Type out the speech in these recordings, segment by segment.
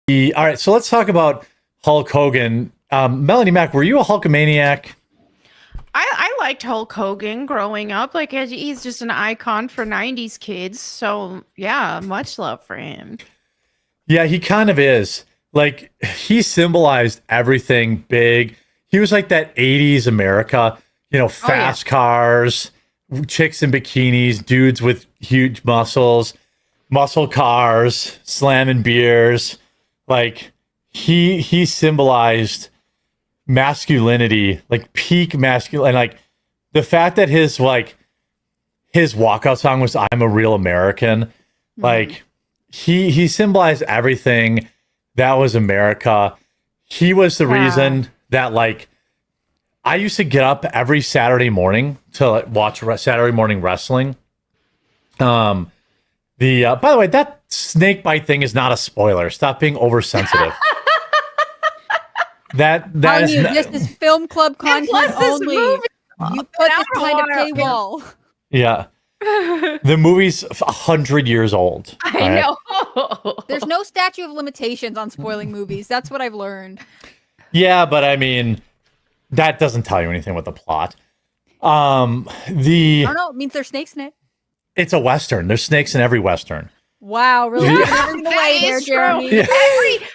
All right, so let's talk about Hulk Hogan. Melanie Mack, were you a Hulkamaniac? I liked Hulk Hogan growing up. Like he's just an icon for 90s kids. So yeah, much love for him. Yeah, he kind of is. Like, he symbolized everything big. He was like that 80s America, fast cars, chicks in bikinis, dudes with huge muscles, muscle cars, slamming beers. Like, he symbolized masculinity, like peak masculine. Like, the fact that his walkout song was "I'm a Real American," like he symbolized everything that was America. He was the reason that, like, I used to get up every Saturday morning to watch Saturday morning wrestling. By the way, that snake bite thing is not a spoiler. Stop being oversensitive. that is this is film club content only. You put this behind a paywall. Yeah. The movie's 100 years old. I know. There's no statute of limitations on spoiling movies. That's what I've learned. Yeah, but I mean, that doesn't tell you anything with the plot. I don't know. It means there's snakes in it. It's a Western. There's snakes in every Western. Wow, really? That is true. Yeah.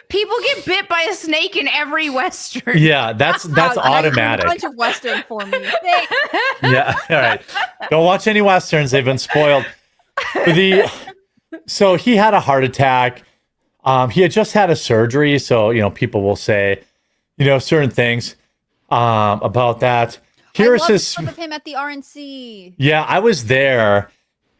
People get bit by a snake in every Western. Yeah, that's automatic. A bunch of Western for me. Yeah, all right. Don't watch any Westerns. They've been spoiled. So he had a heart attack. He had just had a surgery. So, people will say, certain things about that. Here's his clip of him at the RNC. Yeah, I was there,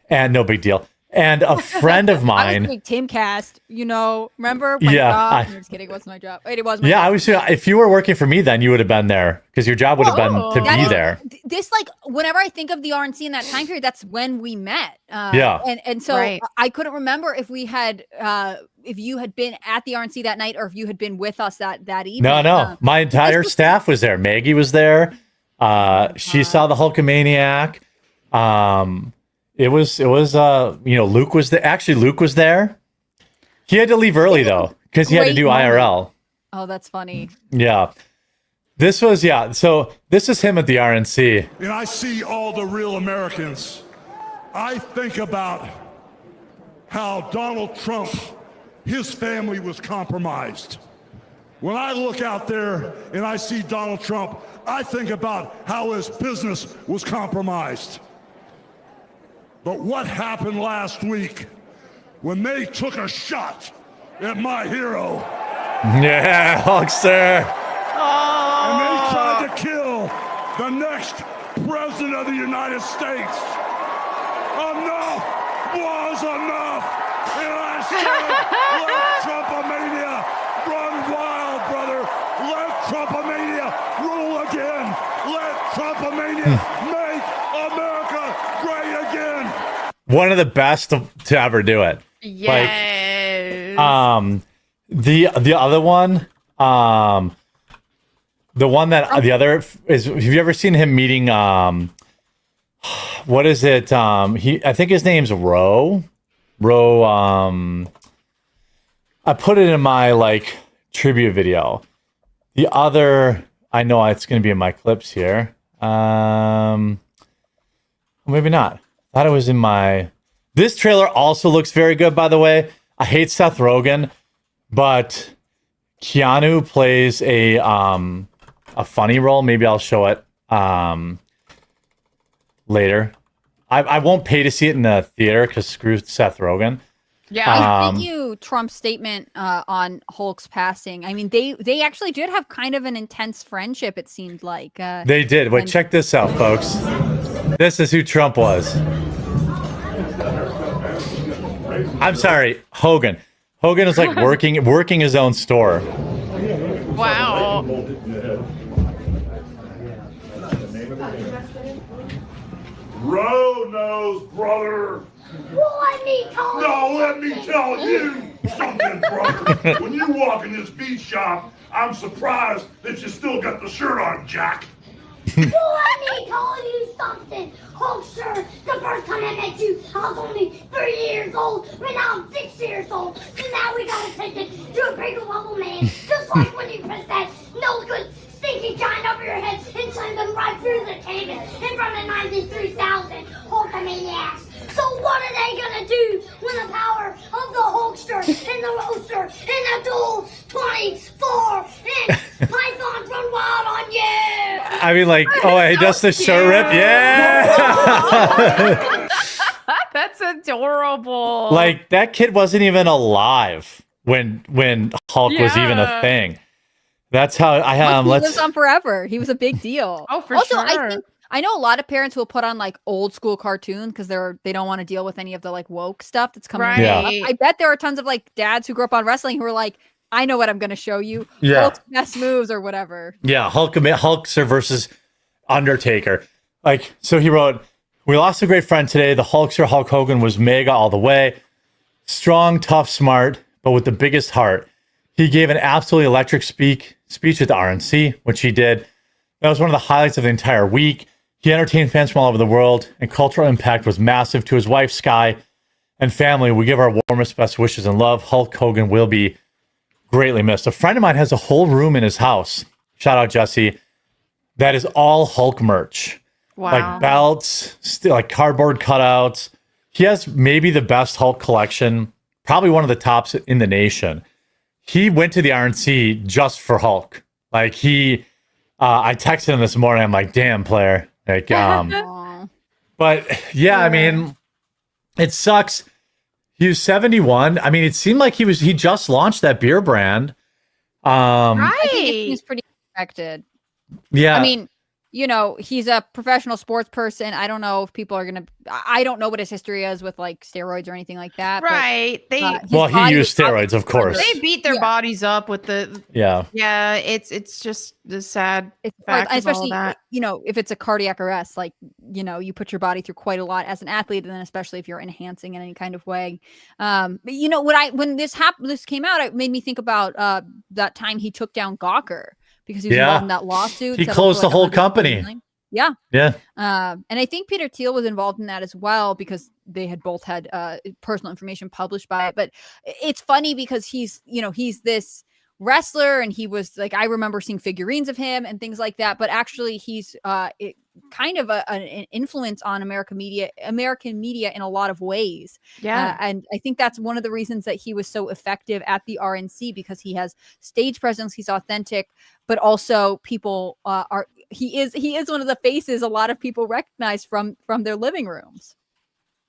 and no big deal. And a friend of mine, I was doing Timcast, remember? I'm just kidding. It wasn't my job. Wait, it was my job. I was. If you were working for me, then you would have been there because your job would have been to be there. This, whenever I think of the RNC in that time period, that's when we met. And so I couldn't remember if we had, if you had been at the RNC that night or if you had been with us that evening. No. My entire staff was there. Maggie was there. She saw the Hulkamaniac. It was Luke was there. Actually, Luke was there. He had to leave early though because he had to do IRL. Oh, that's funny. Yeah. So this is him at the RNC. And I see all the real Americans. I think about how Donald Trump, his family was compromised. When I look out there and I see Donald Trump, I think about how his business was compromised. But what happened last week when they took a shot at my hero? Yeah, Hulkster. And they tried to kill the next president of the United States. Enough was enough. And I said, let Trumpamania run wild, brother. Let Trumpamania rule again. Let Trumpamania make America great again. One of the best to ever do it. Yes. The other one, the one that the other is. Have you ever seen him meeting? What is it? I think his name's Roe. I put it in my tribute video. The other, I know it's going to be in my clips here. Maybe not. Thought it was in my. This trailer also looks very good, by the way. I hate Seth Rogen, but Keanu plays a funny role. Maybe I'll show it later. I won't pay to see it in the theater because screw Seth Rogen. Yeah, thank you. Trump's statement on Hulk's passing. I mean, they actually did have kind of an intense friendship. It seemed like they did. Wait, check this out, folks. This is who Trump was. I'm sorry, Hogan. Hogan is working his own store. Wow. Roe knows, brother. Well, let me tell you. No, let me tell you something, brother. When you walk in this beat shop, I'm surprised that you still got the shirt on, Jack. Well, let me tell you something. Hulkster, the first time I met you, I was only 3 years old. Right now I'm 6 years old. So now we gotta take it to a bigger times is 3,000 Hulkamaniacs. So what are they gonna do when the power of the Hulkster and the Roaster and the Dual 24-inch pythons run wild on you? I mean, like, hey, that's the shirt rip. Yeah. That's adorable. Like, that kid wasn't even alive when Hulk was even a thing. That's how I have. He lives on forever. He was a big deal. Oh, for sure. I know a lot of parents will put on like old school cartoons because they don't want to deal with any of the like woke stuff that's coming. Right. Up. I bet there are tons of like dads who grew up on wrestling who are like, I know what I'm going to show you. Yeah. Hulk's best moves or whatever. Yeah, Hulkster versus Undertaker. Like, so he wrote, "We lost a great friend today. The Hulkster, Hulk Hogan, was mega all the way. Strong, tough, smart, but with the biggest heart. He gave an absolutely electric speech at the RNC, which he did. That was one of the highlights of the entire week. He entertained fans from all over the world, and cultural impact was massive. To his wife, Sky, and family, we give our warmest, best wishes and love. Hulk Hogan will be greatly missed." A friend of mine has a whole room in his house. Shout out, Jesse. That is all Hulk merch. Wow. Like belts, still like cardboard cutouts. He has maybe the best Hulk collection, probably one of the tops in the nation. He went to the RNC just for Hulk. Like I texted him this morning. I'm like, damn, player. Like, but yeah, I mean, it sucks. He was 71. I mean, it seemed like he just launched that beer brand. I think it seems pretty expected. Yeah. I mean, you know, he's a professional sports person. I don't know if people are going to, I don't know what his history is with like steroids or anything like that. Right. But, he used steroids, of course. They beat their bodies up with the. Yeah. Yeah. It's just the sad fact especially, of all that. You know, if it's a cardiac arrest, like, you know, you put your body through quite a lot as an athlete, and then especially if you're enhancing in any kind of way. But you know, when this came out, it made me think about that time he took down Gawker. Because he was involved in that lawsuit. He closed the whole company. Yeah. Yeah. And I think Peter Thiel was involved in that as well because they had both had personal information published by it. But it's funny because he's this wrestler and he was like, I remember seeing figurines of him and things like that. But actually he's kind of an influence on American media in a lot of ways. Yeah. And I think that's one of the reasons that he was so effective at the RNC, because he has stage presence, he's authentic, but also people he is one of the faces a lot of people recognize from their living rooms.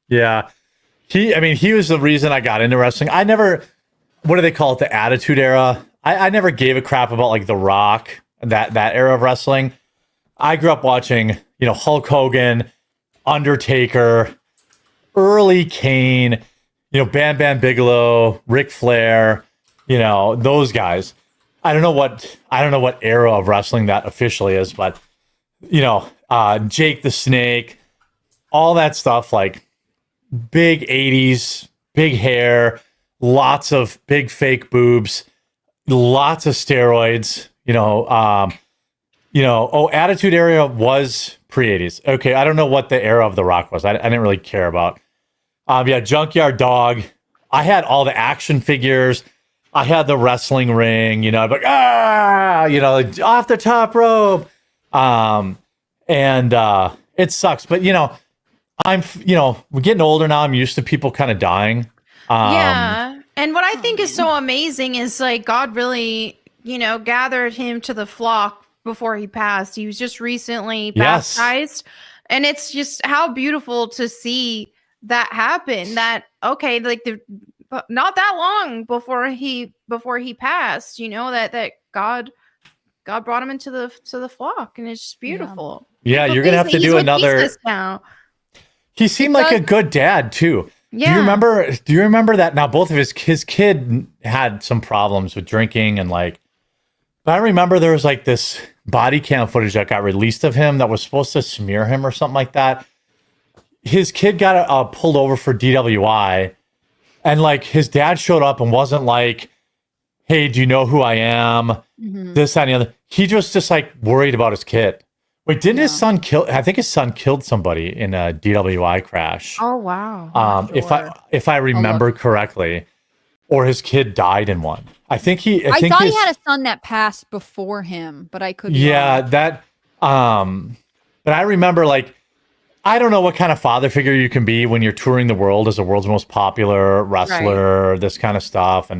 Yeah. He was the reason I got into wrestling. I never, what do they call it? The Attitude Era. I never gave a crap about like The Rock and that era of wrestling. I grew up watching, you know, Hulk Hogan, Undertaker, early Kane, you know, Bam Bam Bigelow, Ric Flair, you know, those guys. I don't know what era of wrestling that officially is, but you know, Jake the Snake, all that stuff, like big 80s, big hair, lots of big fake boobs, lots of steroids, Attitude Era was pre-80s. Okay, I don't know what the era of The Rock was. I didn't really care about. Junkyard Dog. I had all the action figures. I had the wrestling ring, you know, like, off the top rope. It sucks. But, you know, we're getting older now. I'm used to people kind of dying. Yeah. And what I think is so amazing is like God really, you know, gathered him to the flock before he passed. He was just recently baptized. And it's just how beautiful to see that happen. That, okay, like not that long before he passed, you know, that God brought him into the flock, and it's just beautiful. Yeah, you're gonna have to do another. Now. He seemed like a good dad too. Yeah. Do you remember that? Now both of his kid had some problems with drinking and like. But I remember there was like this body cam footage that got released of him that was supposed to smear him or something like that. His kid got pulled over for DWI, and like his dad showed up and wasn't like, "Hey, do you know who I am?" Mm-hmm. This, that, and the other. He just like worried about his kid. Wait, didn't his son kill? I think his son killed somebody in a DWI crash. Oh wow! Sure. If I remember correctly, or his kid died in one. I thought he had a son that passed before him, but I could. Yeah, that. But I remember like I don't know what kind of father figure you can be when you're touring the world as the world's most popular wrestler, this kind of stuff.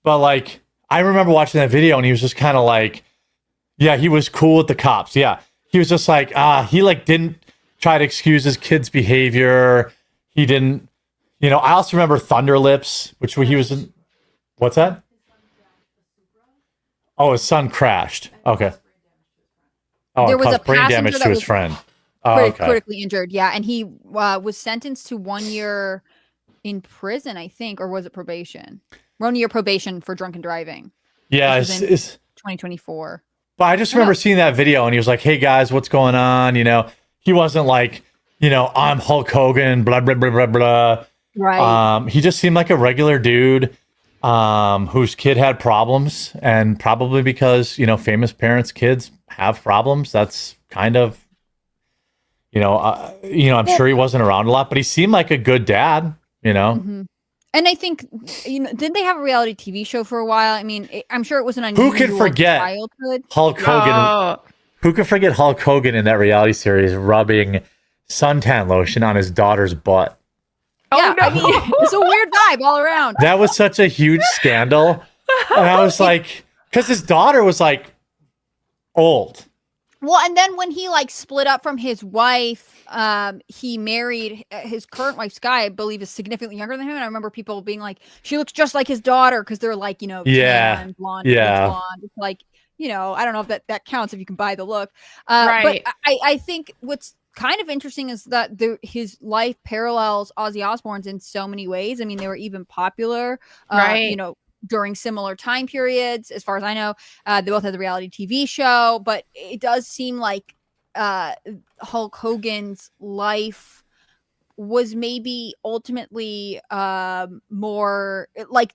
But like, I remember watching that video and he was just kind of like, yeah, he was cool with the cops. Yeah. He was just like, he like didn't try to excuse his kid's behavior. He didn't, I also remember Thunder Lips, which he was in. What's that? Oh, his son crashed. Okay. Oh, there was a brain damage to his friend. Critically injured. Yeah. And he was sentenced to 1 year in prison, I think, or was it probation? 1 year probation for drunken driving. Yeah. It's 2024. But I just remember seeing that video and he was like, hey guys, what's going on? He wasn't like, I'm Hulk Hogan, blah, blah, blah, blah, blah. Right. He just seemed like a regular dude whose kid had problems, and probably because, famous parents' kids have problems. That's kind of, I'm sure he wasn't around a lot, but he seemed like a good dad, Mm-hmm. And I think, didn't they have a reality TV show for a while? I mean, I'm sure it was an unusual Who could forget childhood. Hulk Hogan? Who could forget Hulk Hogan in that reality series rubbing suntan lotion on his daughter's butt? Yeah, I mean, it's a weird vibe all around. That was such a huge scandal. And I was like, because his daughter was like old. Well, and then when he like split up from his wife, he married his current wife, Sky, I believe is significantly younger than him. And I remember people being like, she looks just like his daughter because they're like, tan, blonde, blonde. It's like, I don't know if that counts if you can buy the look. But I think what's kind of interesting is that his life parallels Ozzy Osbourne's in so many ways. I mean, they were even popular, during similar time periods, as far as I know. They both had the reality TV show, but it does seem like Hulk Hogan's life was maybe ultimately more like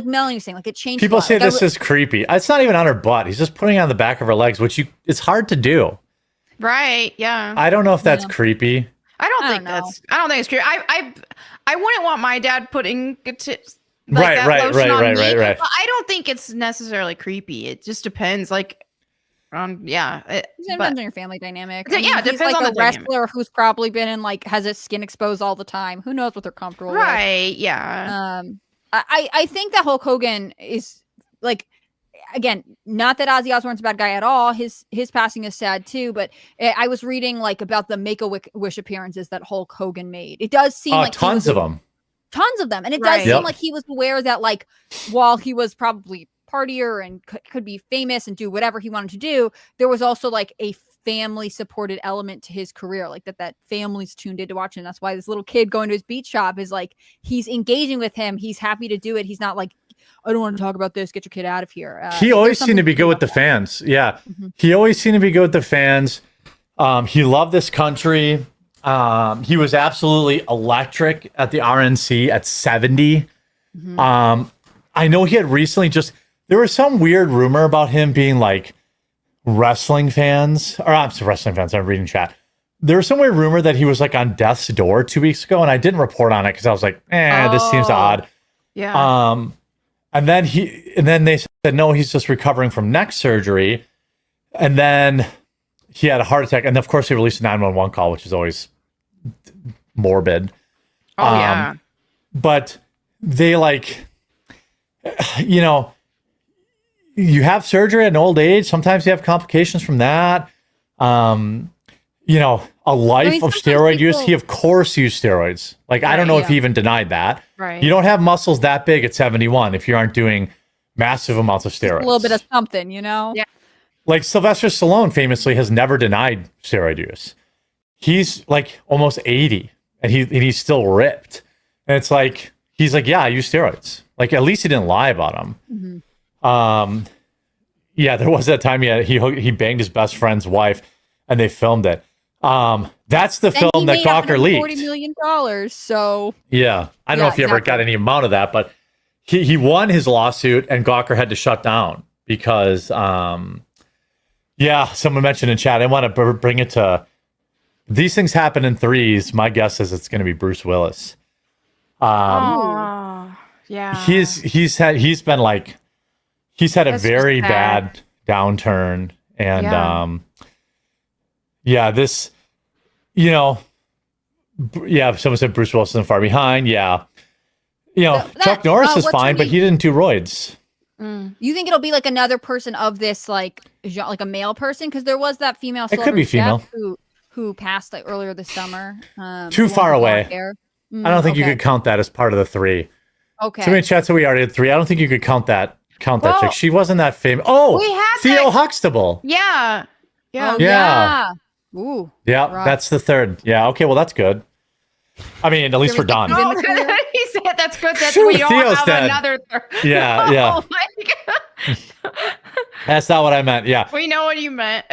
Melanie was saying, like it changed. People say this is creepy. It's not even on her butt. He's just putting it on the back of her legs, which it's hard to do. Right. Yeah. I don't know if that's creepy. I don't think it's creepy. I wouldn't want my dad putting Right. I don't think it's necessarily creepy. It just depends. Like, it depends on your family dynamic. It depends on the wrestler dynamic. who's probably been in has his skin exposed all the time. Who knows what they're comfortable with? Right. Yeah. I think that Hulk Hogan is like, again, not that Ozzy Osbourne's a bad guy at all. His passing is sad too. But I was reading about the Make-A-Wish appearances that Hulk Hogan made. It does seem like tons of them. Tons of them. And it does seem like he was aware that while he was probably partier and could be famous and do whatever he wanted to do, there was also a family supported element to his career, that family's tuned in to watch. And that's why this little kid going to his beat shop is he's engaging with him. He's happy to do it. He's not like, I don't want to talk about this. Get your kid out of here. He always seemed to be good with the fans. Yeah. Mm-hmm. He always seemed to be good with the fans. He loved this country. He was absolutely electric at the RNC at 70. Mm-hmm. I know he had recently there was some weird rumor about him being wrestling fans, or I'm sorry, wrestling fans. I'm reading chat. There was some weird rumor that he was on death's door 2 weeks ago, and I didn't report on it because I was like, this seems odd. Yeah. And then they said, no, he's just recovering from neck surgery. And then he had a heart attack. And of course, he released a 911 call, which is always morbid. Oh, yeah. But they you have surgery at an old age. Sometimes you have complications from that. A life of steroid use. He, of course, used steroids. I don't know if he even denied that. Right. You don't have muscles that big at 71 if you aren't doing massive amounts of steroids. A little bit of something, Yeah. Sylvester Stallone famously has never denied steroid use. He's almost 80 and he's still ripped. And it's he's yeah, I use steroids. At least he didn't lie about them. Mm-hmm. There was that time he banged his best friend's wife and they filmed it. That's the film that Gawker leaked. $40 million. So yeah, I don't know if he ever got any amount of that, but he won his lawsuit and Gawker had to shut down because someone mentioned in chat. I want to bring it to these things happen in threes. My guess is it's going to be Bruce Willis. Yeah. He's had a very bad downturn, and this, you know, yeah, someone said Bruce Willis isn't far behind. Yeah. You know, Chuck Norris is fine, but he didn't do roids. You think it'll be like another person of this, like a male person? Because there was that female. It could be female who passed like earlier this summer. Too far away. I don't think you could count that as part of the 3. Okay. Too many chats that we already had 3. I don't think you could count that chick. She wasn't that famous. Oh, Theo Huxtable. Yeah. Yeah. Yeah. Ooh. Yeah, rough. That's the 3rd. Yeah. Okay. Well, that's good. I mean, at least for Don. He said that's good. That's we don't Theo's have dead. Another. Yeah. Yeah. Oh my God. That's not what I meant. Yeah. We know what you meant.